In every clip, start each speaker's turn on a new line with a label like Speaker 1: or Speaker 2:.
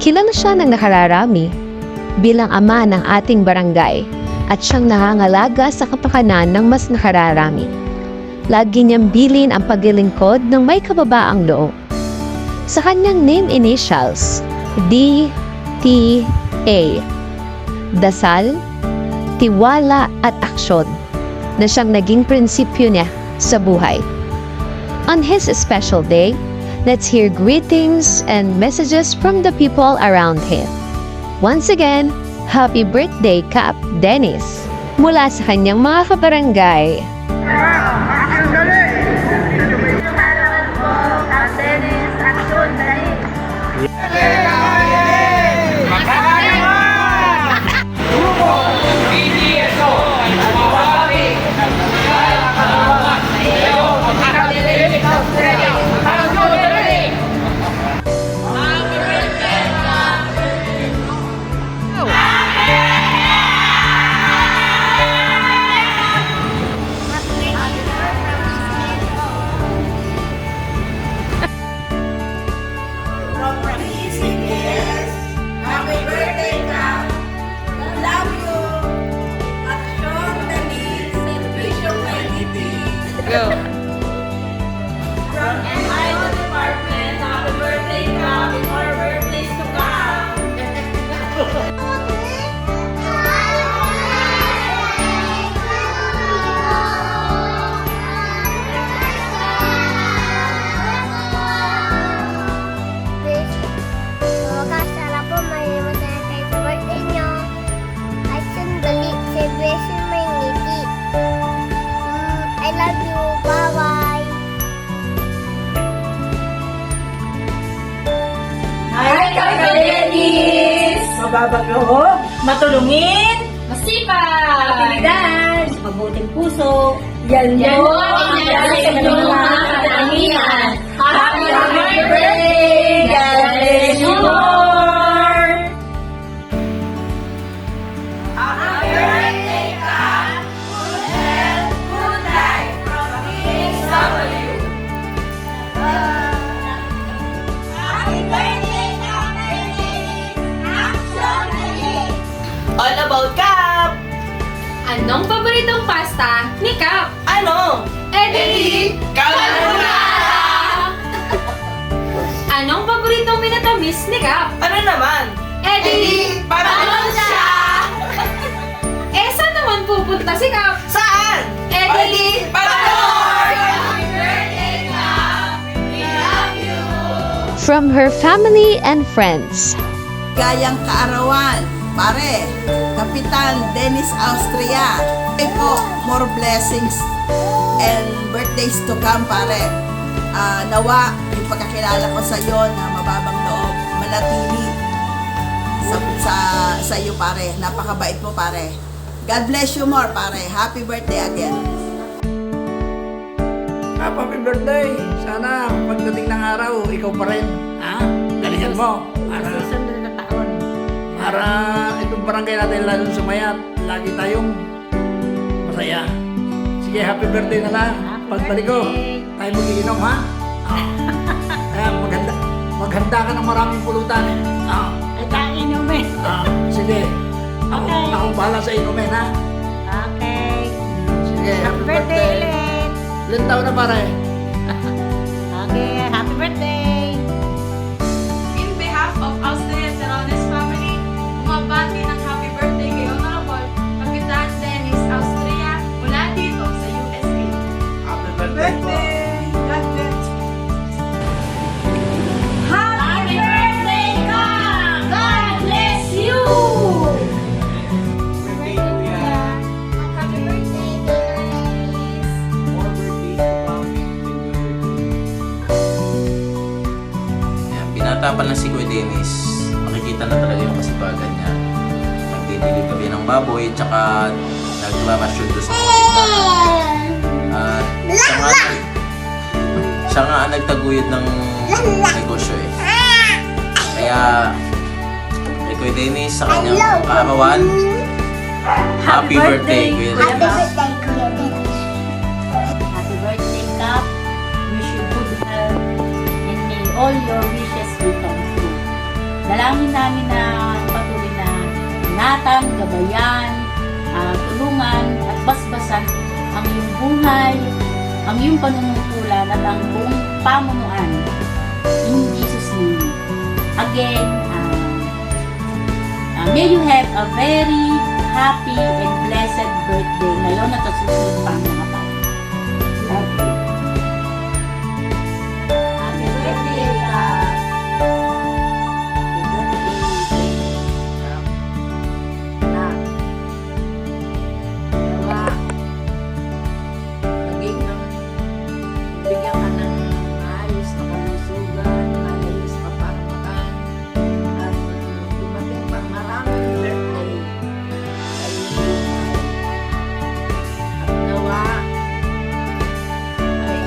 Speaker 1: Kilala siya ng nakararami bilang ama ng ating barangay at siyang nangangalaga sa kapakanan ng mas nakararami. Lagi niyang bilin ang paglilingkod ng may kababaang loob. Sa kanyang name initials, D.T.A. Dasal, tiwala at aksyon na siyang naging prinsipyo niya sa buhay. On his special day, let's hear greetings and messages from the people around him. Once again, happy birthday, Kap Dennis! Mula sa kanyang mga kabarangay.
Speaker 2: Go.
Speaker 3: From MI department, happy birthday, Kap. More birthdays to come.
Speaker 4: Semoga sana po may masaya kayo sa birthday nyo. At sandali, celebration may ngiti. I love you. Bye-bye.
Speaker 3: Hi, Kap Dennis!
Speaker 5: Mababagahog, matulungin,
Speaker 3: Masipag!
Speaker 5: abilidad, mabuting puso, yan
Speaker 3: Yan po ang nasa inyong mga katangian. Happy birthday! God bless you more! Happy birthday, Kap! Good health, good life from PSW. Happy birthday, Kap Dennis! Action Dennis!
Speaker 5: all about Kap!
Speaker 2: Anong paboritong pasta ni Kap?
Speaker 5: Ano?
Speaker 2: Eddie!
Speaker 5: Carbonara!
Speaker 2: Anong paboritong minatamis ni Kap?
Speaker 5: Ano naman?
Speaker 2: Eddie!
Speaker 5: Paano siya?
Speaker 2: Eh, saan naman pupunta si Kap?
Speaker 5: Saan?
Speaker 2: Eddie!
Speaker 5: Palor!
Speaker 3: Happy birthday, Kap! We love you!
Speaker 1: From her family and friends.
Speaker 6: Gayang kaarawan, pare, Kapitan Dennis Austria. Okay po, more blessings and birthdays to come, pare. Nawa, yung pagkakilala ko sa iyo na mababang loob, manatili sa iyo, pare. Napakabait mo, pare. God bless you more, pare. Happy birthday again.
Speaker 7: Happy birthday! Sana pagdating ng araw, ikaw pa rin. Ha? Galingan mo. Para itong barangay natin lalong sumayat. Lagi tayong masaya. Sige, happy birthday na lang. Pagbalik ko, tayo mag-iinom, ha? Kaya maghanda ka ng maraming pulutan.
Speaker 5: Ay, inumin.
Speaker 7: Sige. Ako bahala sa inumin, ha?
Speaker 5: Okay.
Speaker 7: Sige, happy birthday.
Speaker 5: ulit.
Speaker 7: Ilan taon na pare?
Speaker 5: Okay, happy birthday.
Speaker 2: In behalf of Austrian Terones family, umabati ng happy birthday kay Honorable Kapitan Dennis Austria mula dito sa USA.
Speaker 7: Happy birthday!
Speaker 3: Happy birthday, Kap! God bless you!
Speaker 4: Happy birthday, Dennis.
Speaker 8: Ayan, binata pa lang si Kuya Dennis, makikita na talaga yung kasipagan niya. Nagdidilig kami ng baboy, tsaka nagmamasyon doon sa kulit at siya nga ang nagtaguyod ng negosyo eh. Kaya kay Kuya Dennis sa kanyang kaarawan, happy birthday Kuya
Speaker 4: Happy
Speaker 8: Dennis.
Speaker 4: birthday, Kuya Dennis.
Speaker 5: Happy birthday, Kap. Wish you good health and may all your wishes will come true. Dalangin namin na patuloy na ingatan, gabayan, tulungan at basbasan ang iyong buhay, ang iyong panunungkulan at ang buong pamunuan. In Jesus' name. Again, may you have a very happy and blessed birthday ngayon at sa susunod pang mga taon. Love you. Happy birthday, Kap. Happy birthday. Kap. Nawa, naging bigyan ka ng ayos na kalusugan, ayos na paramakan, at dumating pa maraming birthday. At nawa ay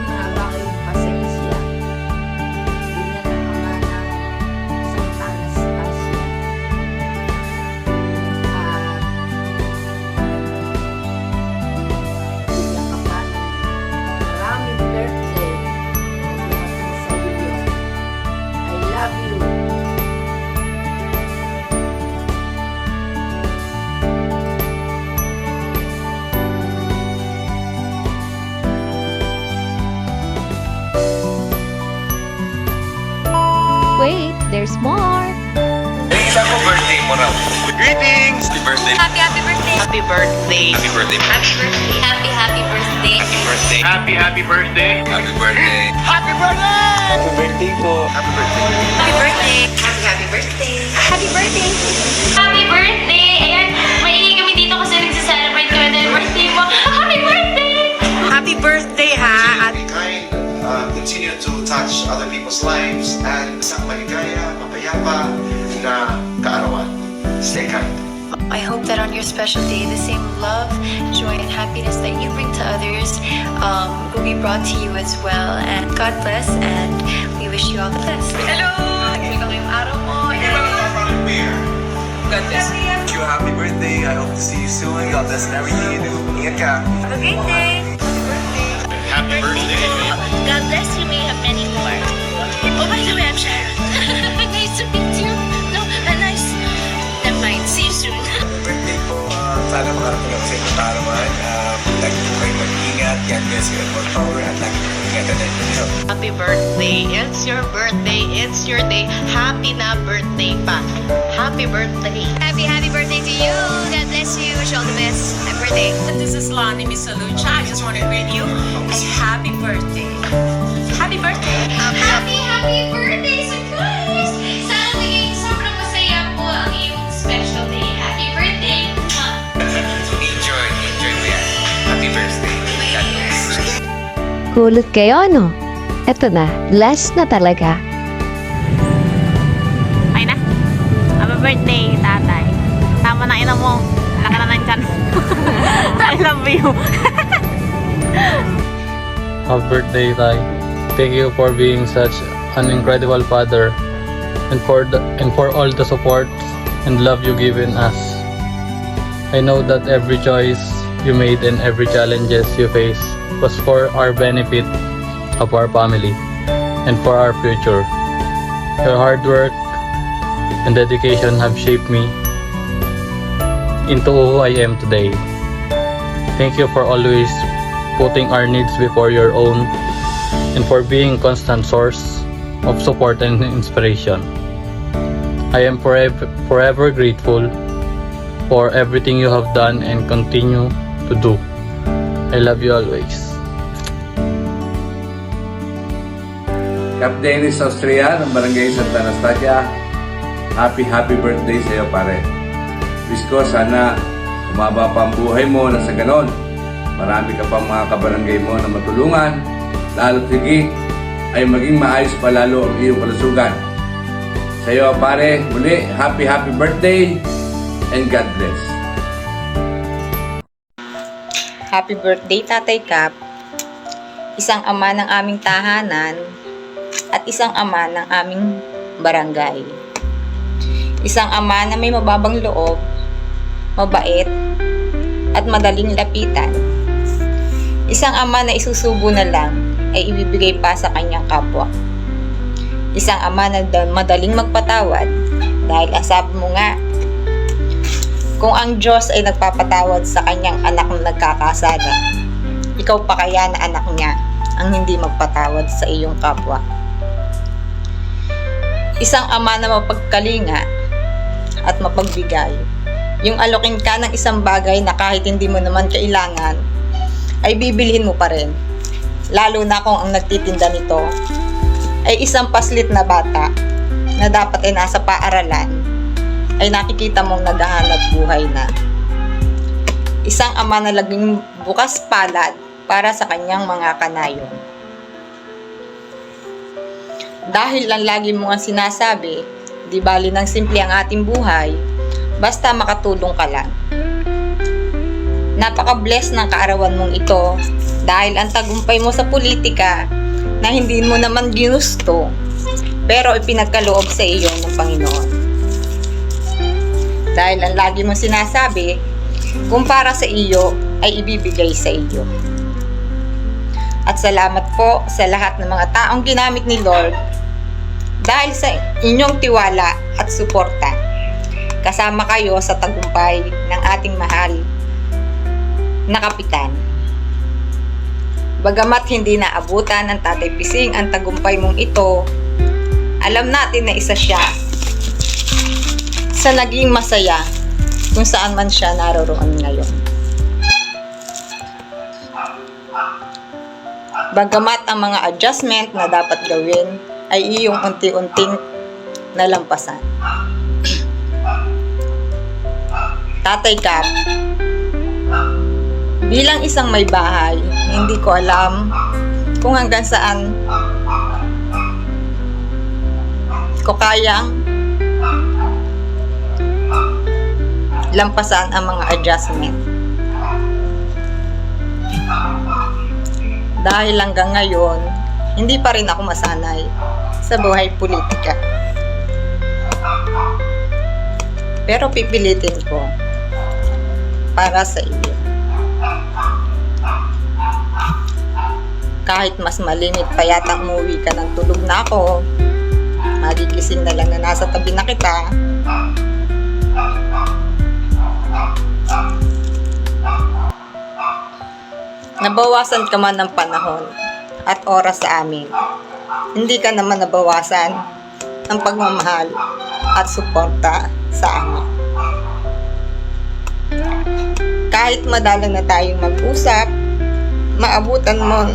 Speaker 5: hinaba kayong pasensya. Ganyan ang ama ng Santa Anastasia. At bigyan ka pa ng maraming birthday na dumating sa iyo. I love you.
Speaker 1: Wait, there's more.
Speaker 9: Isa ko birthday mo raw. Greetings! Happy birthday!
Speaker 3: Happy birthday.
Speaker 9: Happy birthday! Happy birthday!
Speaker 3: Happy birthday.
Speaker 9: Happy birthday!
Speaker 7: Happy birthday!
Speaker 9: Happy birthday!
Speaker 7: Happy birthday!
Speaker 9: Happy birthday po! Happy birthday!
Speaker 3: Happy birthday. Happy birthday. Happy birthday. Happy birthday. Ayan, maingay kami dito kasi nagsa-celebrate kami ng birthday mo. Happy birthday.
Speaker 2: Happy birthday, ha? At
Speaker 10: Be kind, continue to touch other people's lives, and isang maligaya, mapayapa na kaarawan. Stay kind.
Speaker 11: I hope that on your special day, the same love, joy, and happiness that you bring to others will be brought to you as well. And God bless, and we wish you all the best.
Speaker 3: Hello. Ito yung araw mo.
Speaker 9: God bless you. Happy birthday! I hope to see you soon. God bless in everything you do. Ingat ka!
Speaker 3: Have a great day.
Speaker 10: Happy birthday!
Speaker 3: God bless you. May have many more. Oh, by the way, I'm Sharon. Nice to meet you. No, nice. Never mind. See you soon.
Speaker 9: Birthday po. Sana makarating ako sa inyo kaarawan. Lagi po kayo mag-ingat. God bless you and more power. At lagi po ingatan na inyo.
Speaker 2: happy birthday. It's your birthday. It's your day. Happy na birthday pa. Happy birthday.
Speaker 3: Happy birthday to you. God bless you. Wish you all the best. Happy birthday.
Speaker 2: This is Lani Misalucha. I just want to greet you a happy birthday. Happy birthday.
Speaker 3: Happy birthday, surprise! Sana maging sobrang masaya po ang iyong special day. Happy birthday!
Speaker 9: Enjoy mo yan. Happy birthday. God bless.
Speaker 1: Kulot kayo, no? Eto na, last na talaga.
Speaker 2: Ay na. Happy birthday, tatay. Tama na ina mo. Laka na ng tiyan. I love you.
Speaker 12: Happy birthday, Tay. Thank you for being such an incredible father and for all the support and love you given us. I know that every choice you made and every challenges you face was for our benefit of our family and for our future. Your hard work and dedication have shaped me into who I am today. Thank you for always putting our needs before your own and for being constant source of support and inspiration. I am forever grateful for everything you have done and continue to do. I love you always.
Speaker 13: Cap Dennis Austria ng Barangay Santa Anastasia, happy birthday sa iyo, pare. Wish ko sana umaba pa ang buhay mo na sa ganon. Marami ka pang mga kabarangay mo na matulungan, lalo't higit ay maging maayos pa lalo ang iyong kalusugan. Sa iyo, pare, muli, happy birthday and God bless.
Speaker 11: Happy birthday, Tatay Cap. Isang ama ng aming tahanan at isang ama ng aming barangay. Isang ama na may mababang loob, mabait, at madaling lapitan. Isang ama na isusubo na lang ay ibibigay pa sa kanyang kapwa. Isang ama na madaling magpatawad dahil ang sabi mo nga, kung ang Diyos ay nagpapatawad sa kanyang anak na nagkakasala, ikaw pa kaya na anak niya ang hindi magpatawad sa iyong kapwa? Isang ama na mapagkalinga at mapagbigay. Yung alokin ka ng isang bagay na kahit hindi mo naman kailangan, ay bibilhin mo pa rin. Lalo na kung ang nagtitinda nito ay isang paslit na bata na dapat ay nasa paaralan, ay nakikita mong naghahanap buhay na. Isang ama na laging bukas palad para sa kanyang mga kanayon. Dahil lang lagi mo ang sinasabi, di bali ng simple ang ating buhay, basta makatulong ka lang. Napaka-bless ng kaarawan mong ito dahil ang tagumpay mo sa politika na hindi mo naman ginusto pero ipinagkaloob sa iyo ng Panginoon. Dahil ang lagi mong sinasabi, kung para sa iyo ay ibibigay sa iyo. At salamat po sa lahat ng mga taong ginamit ni Lord dahil sa inyong tiwala at suporta. Kasama kayo sa tagumpay ng ating mahal na kapitan. Bagamat hindi naabutan ng Tatay Pising ang tagumpay mong ito, alam natin na isa siya sa naging masaya kung saan man siya naroroon ngayon. Bagamat ang mga adjustment na dapat gawin ay iyong unti-unting nalampasan. Tatay Cap, bilang isang may bahay, hindi ko alam kung hanggang saan ko kayang lampasan ang mga adjustment. Dahil hanggang ngayon, hindi pa rin ako masanay sa buhay politika. Pero pipilitin ko para sa iyo. Kahit mas malimit pa yata umuwi ka ng tulog na ako, magigising na lang na nasa tabi na kita, nabawasan ka man ng panahon at oras sa amin, hindi ka naman nabawasan ng pagmamahal at suporta sa amin. Kahit madalang na tayong mag-usap, maabutan mo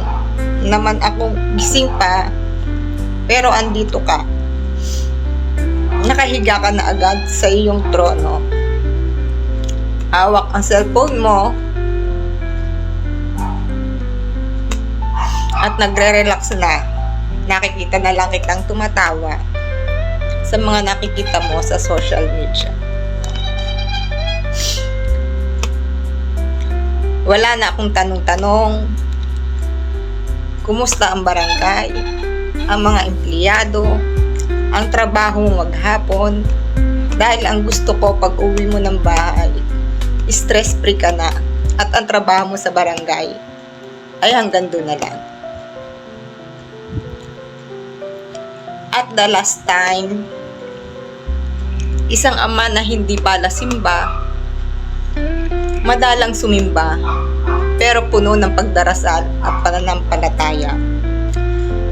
Speaker 11: naman akong gising pa, pero andito ka. Nakahiga ka na agad sa iyong trono. Hawak ang cellphone mo at nagre-relax na. Nakikita na lang kitang tumatawa sa mga nakikita mo sa social media. Wala na akong tanong-tanong. Kumusta ang barangay, ang mga empleyado, ang trabaho mo maghapon? Dahil ang gusto ko pag uwi mo ng bahay, stress-free ka na at ang trabaho mo sa barangay ay hanggang doon na lang. At the last time, isang ama na hindi pala simba, madalang sumimba, pero puno ng pagdarasal at pananampalataya.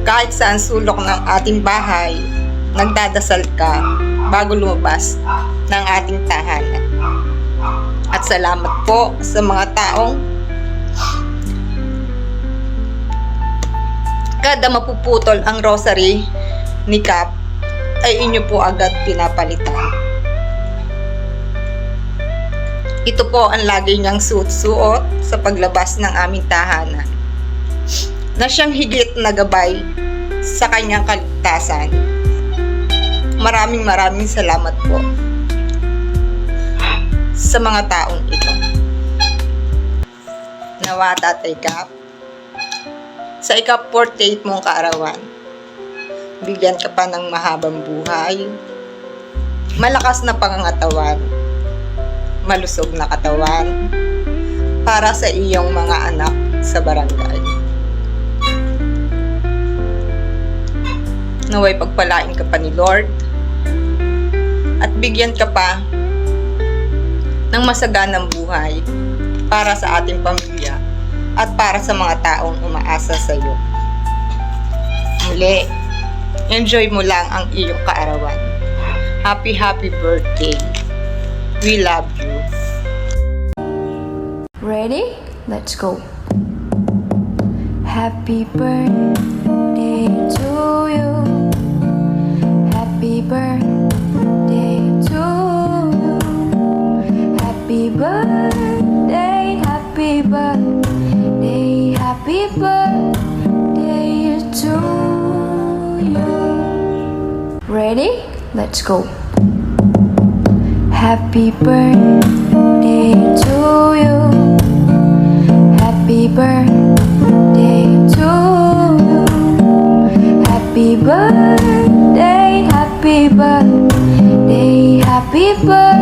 Speaker 11: Kahit saan sulok ng ating bahay, nagdadasal ka bago lumabas ng ating tahanan. At salamat po sa mga taong kada mapuputol ang rosary ni Cap ay inyo po agad pinapalitan. Ito po ang lagi niyang suot-suot sa paglabas ng aming tahanan, na siyang higit na gabay sa kanyang kaligtasan. Maraming salamat po sa mga taong ito. Nawa, Tatay Cap, sa ika-48 mong kaarawan, bigyan ka pa ng mahabang buhay, malakas na pangangatawan, malusog na katawan, para sa iyong mga anak sa barangay. Naway pagpalain ka pa ni Lord at bigyan ka pa ng masaganang buhay para sa ating pamilya at para sa mga taong umaasa sa iyo. Muli, enjoy mo lang ang iyong kaarawan. Happy birthday. We love you.
Speaker 14: Ready? Let's go. Happy birthday to you. Happy birthday to you. Happy birthday, happy birthday, happy birthday to you. Ready? Let's go. Happy birthday to you. Happy birthday to you. Happy birthday, happy birthday, happy birthday.